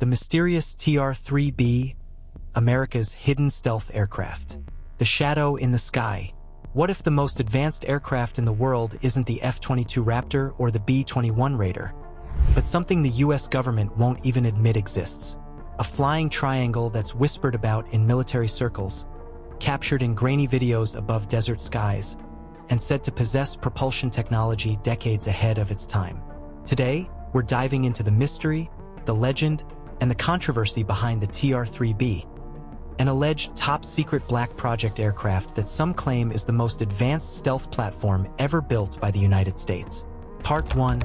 The mysterious TR-3B, America's hidden stealth aircraft. The shadow in the sky. What if the most advanced aircraft in the world isn't the F-22 Raptor or the B-21 Raider, but something the US government won't even admit exists? A flying triangle that's whispered about in military circles, captured in grainy videos above desert skies, and said to possess propulsion technology decades ahead of its time. Today, we're diving into the mystery, the legend, and the controversy behind the TR-3B, an alleged top-secret black project aircraft that some claim is the most advanced stealth platform ever built by the United States. Part 1.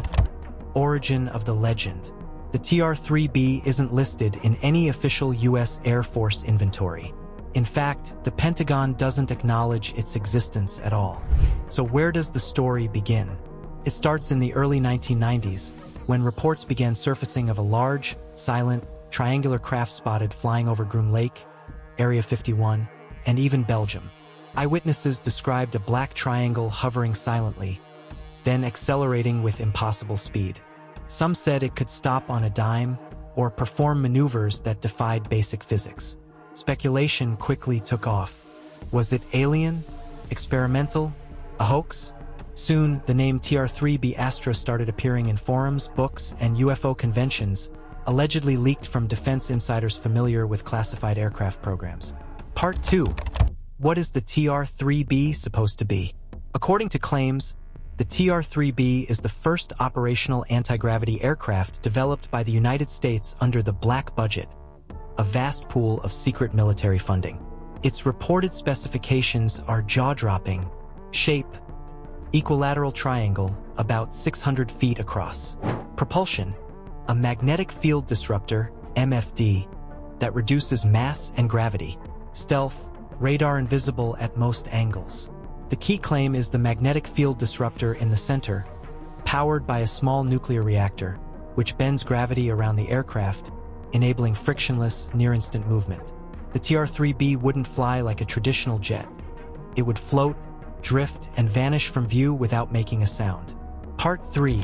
Origin of the legend. The TR-3B isn't listed in any official U.S. Air Force inventory. In fact, the Pentagon doesn't acknowledge its existence at all. So where does the story begin? It starts in the early 1990s, when reports began surfacing of a large, silent, triangular craft spotted flying over Groom Lake, Area 51, and even Belgium. Eyewitnesses described a black triangle hovering silently, then accelerating with impossible speed. Some said it could stop on a dime or perform maneuvers that defied basic physics. Speculation quickly took off. Was it alien? Experimental? A hoax? Soon, the name TR-3B Astra started appearing in forums, books, and UFO conventions, allegedly leaked from defense insiders familiar with classified aircraft programs. Part 2. What is the TR-3B supposed to be? According to claims, the TR-3B is the first operational anti-gravity aircraft developed by the United States under the Black Budget, a vast pool of secret military funding. Its reported specifications are jaw-dropping. Shape: equilateral triangle, about 600 feet across. Propulsion: a magnetic field disruptor, MFD, that reduces mass and gravity. Stealth: radar invisible at most angles. The key claim is the magnetic field disruptor in the center, powered by a small nuclear reactor, which bends gravity around the aircraft, enabling frictionless, near-instant movement. The TR-3B wouldn't fly like a traditional jet. It would float, drift, and vanish from view without making a sound. Part 3.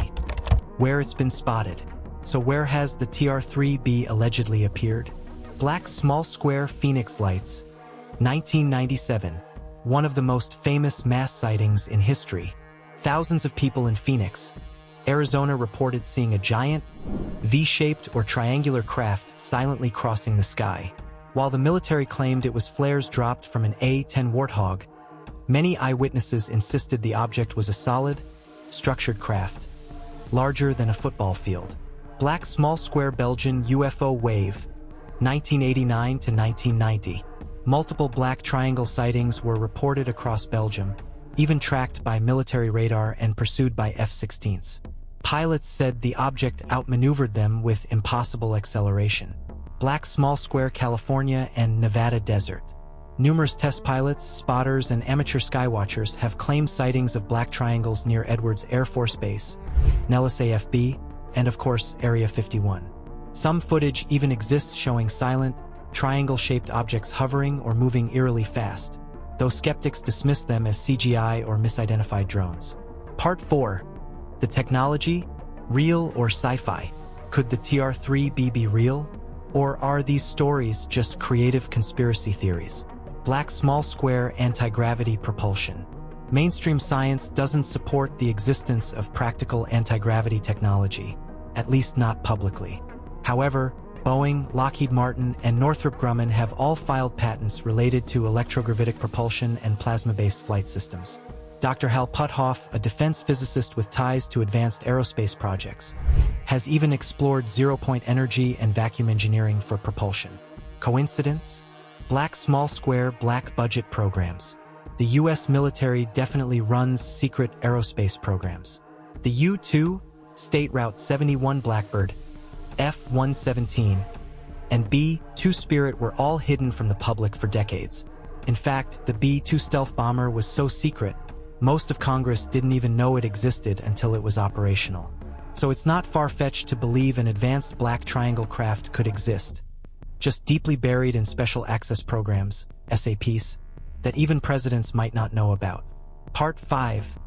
Where it's been spotted. So where has the TR-3B allegedly appeared? Black small square Phoenix lights, 1997. One of the most famous mass sightings in history. Thousands of people in Phoenix, Arizona reported seeing a giant, V-shaped or triangular craft silently crossing the sky. While the military claimed it was flares dropped from an A-10 Warthog, many eyewitnesses insisted the object was a solid, structured craft, larger than a football field. Black small square Belgian UFO wave, 1989 to 1990. Multiple black triangle sightings were reported across Belgium, even tracked by military radar and pursued by F-16s. Pilots said the object outmaneuvered them with impossible acceleration. Black small square California and Nevada desert. Numerous test pilots, spotters, and amateur skywatchers have claimed sightings of black triangles near Edwards Air Force Base, Nellis AFB, and of course Area 51. Some footage even exists showing silent, triangle-shaped objects hovering or moving eerily fast, though skeptics dismiss them as CGI or misidentified drones. Part 4. The technology? Real or sci-fi? Could the TR-3B be real? Or are these stories just creative conspiracy theories? Black small square anti-gravity propulsion. Mainstream science doesn't support the existence of practical anti-gravity technology, at least not publicly. However, Boeing, Lockheed Martin, and Northrop Grumman have all filed patents related to electrogravitic propulsion and plasma-based flight systems. Dr. Hal Puthoff, a defense physicist with ties to advanced aerospace projects, has even explored zero-point energy and vacuum engineering for propulsion. Coincidence? Black small square black budget programs. The U.S. military definitely runs secret aerospace programs. The U-2, State Route 71 Blackbird, F-117, and B-2 Spirit were all hidden from the public for decades. In fact, the B-2 stealth bomber was so secret, most of Congress didn't even know it existed until it was operational. So it's not far-fetched to believe an advanced black triangle craft could exist, just deeply buried in special access programs, SAPs, that even presidents might not know about. Part 5.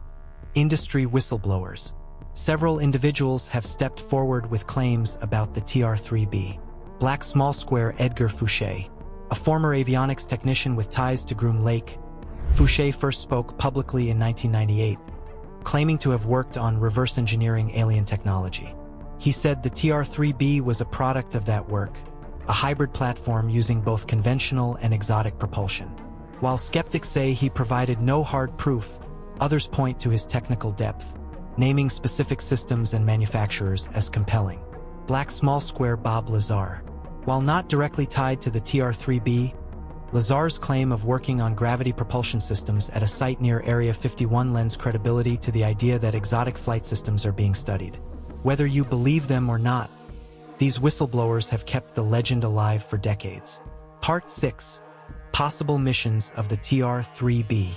Industry whistleblowers. Several individuals have stepped forward with claims about the TR-3B. Black Small Square Edgar Fouché, a former avionics technician with ties to Groom Lake. Fouché first spoke publicly in 1998, claiming to have worked on reverse engineering alien technology. He said the TR-3B was a product of that work, a hybrid platform using both conventional and exotic propulsion. While skeptics say he provided no hard proof, others point to his technical depth, naming specific systems and manufacturers as compelling. Black Small Square Bob Lazar. While not directly tied to the TR-3B, Lazar's claim of working on gravity propulsion systems at a site near Area 51 lends credibility to the idea that exotic flight systems are being studied. Whether you believe them or not, these whistleblowers have kept the legend alive for decades. Part 6. Possible missions of the TR-3B.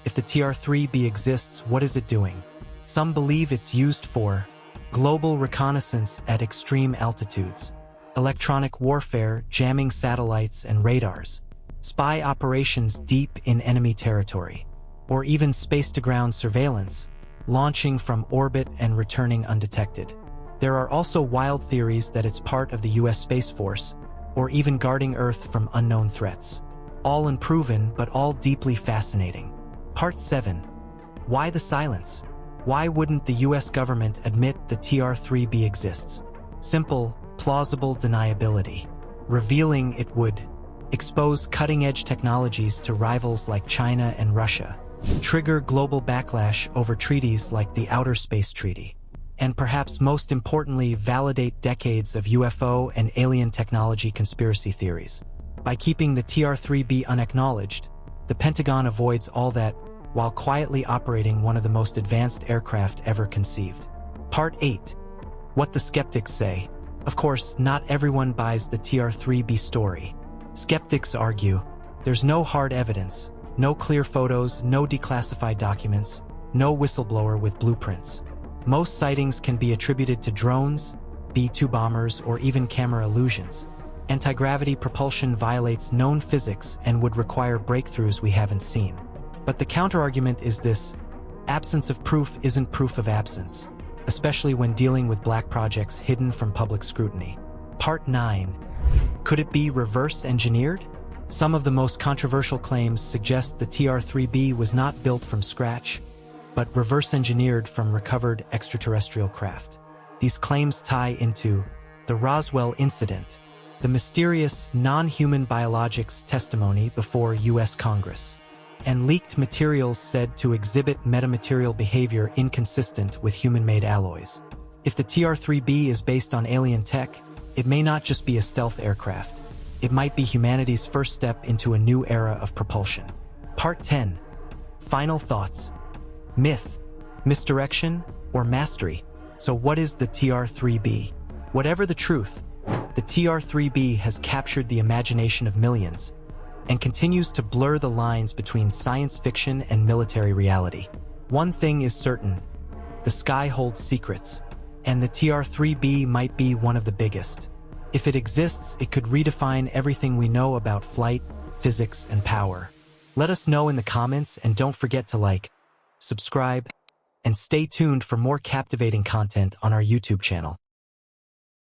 If the TR-3B exists, what is it doing? Some believe it's used for global reconnaissance at extreme altitudes, electronic warfare, jamming satellites and radars, spy operations deep in enemy territory, or even space-to-ground surveillance, launching from orbit and returning undetected. There are also wild theories that it's part of the US Space Force, or even guarding Earth from unknown threats. All unproven, but all deeply fascinating. Part 7. Why the silence? Why wouldn't the US government admit the TR-3B exists? Simple, plausible deniability. Revealing it would expose cutting-edge technologies to rivals like China and Russia, trigger global backlash over treaties like the Outer Space Treaty, and perhaps most importantly, validate decades of UFO and alien technology conspiracy theories. By keeping the TR-3B unacknowledged, the Pentagon avoids all that while quietly operating one of the most advanced aircraft ever conceived. Part 8. What the skeptics say. Of course, not everyone buys the TR-3B story. Skeptics argue, there's no hard evidence, no clear photos, no declassified documents, no whistleblower with blueprints. Most sightings can be attributed to drones, B-2 bombers, or even camera illusions. Anti-gravity propulsion violates known physics and would require breakthroughs we haven't seen. But the counterargument is this: absence of proof isn't proof of absence, especially when dealing with black projects hidden from public scrutiny. Part 9. Could it be reverse engineered? Some of the most controversial claims suggest the TR-3B was not built from scratch, but reverse engineered from recovered extraterrestrial craft. These claims tie into the Roswell incident, the mysterious non-human biologics testimony before US Congress, and leaked materials said to exhibit metamaterial behavior inconsistent with human-made alloys. If the TR-3B is based on alien tech, it may not just be a stealth aircraft. It might be humanity's first step into a new era of propulsion. Part 10. Final thoughts. Myth, misdirection, or mastery. So what is the TR-3B? Whatever the truth, the TR-3B has captured the imagination of millions and continues to blur the lines between science fiction and military reality. One thing is certain: the sky holds secrets, and the TR-3B might be one of the biggest. If it exists, it could redefine everything we know about flight, physics, and power. Let us know in the comments, and don't forget to like, subscribe, and stay tuned for more captivating content on our YouTube channel.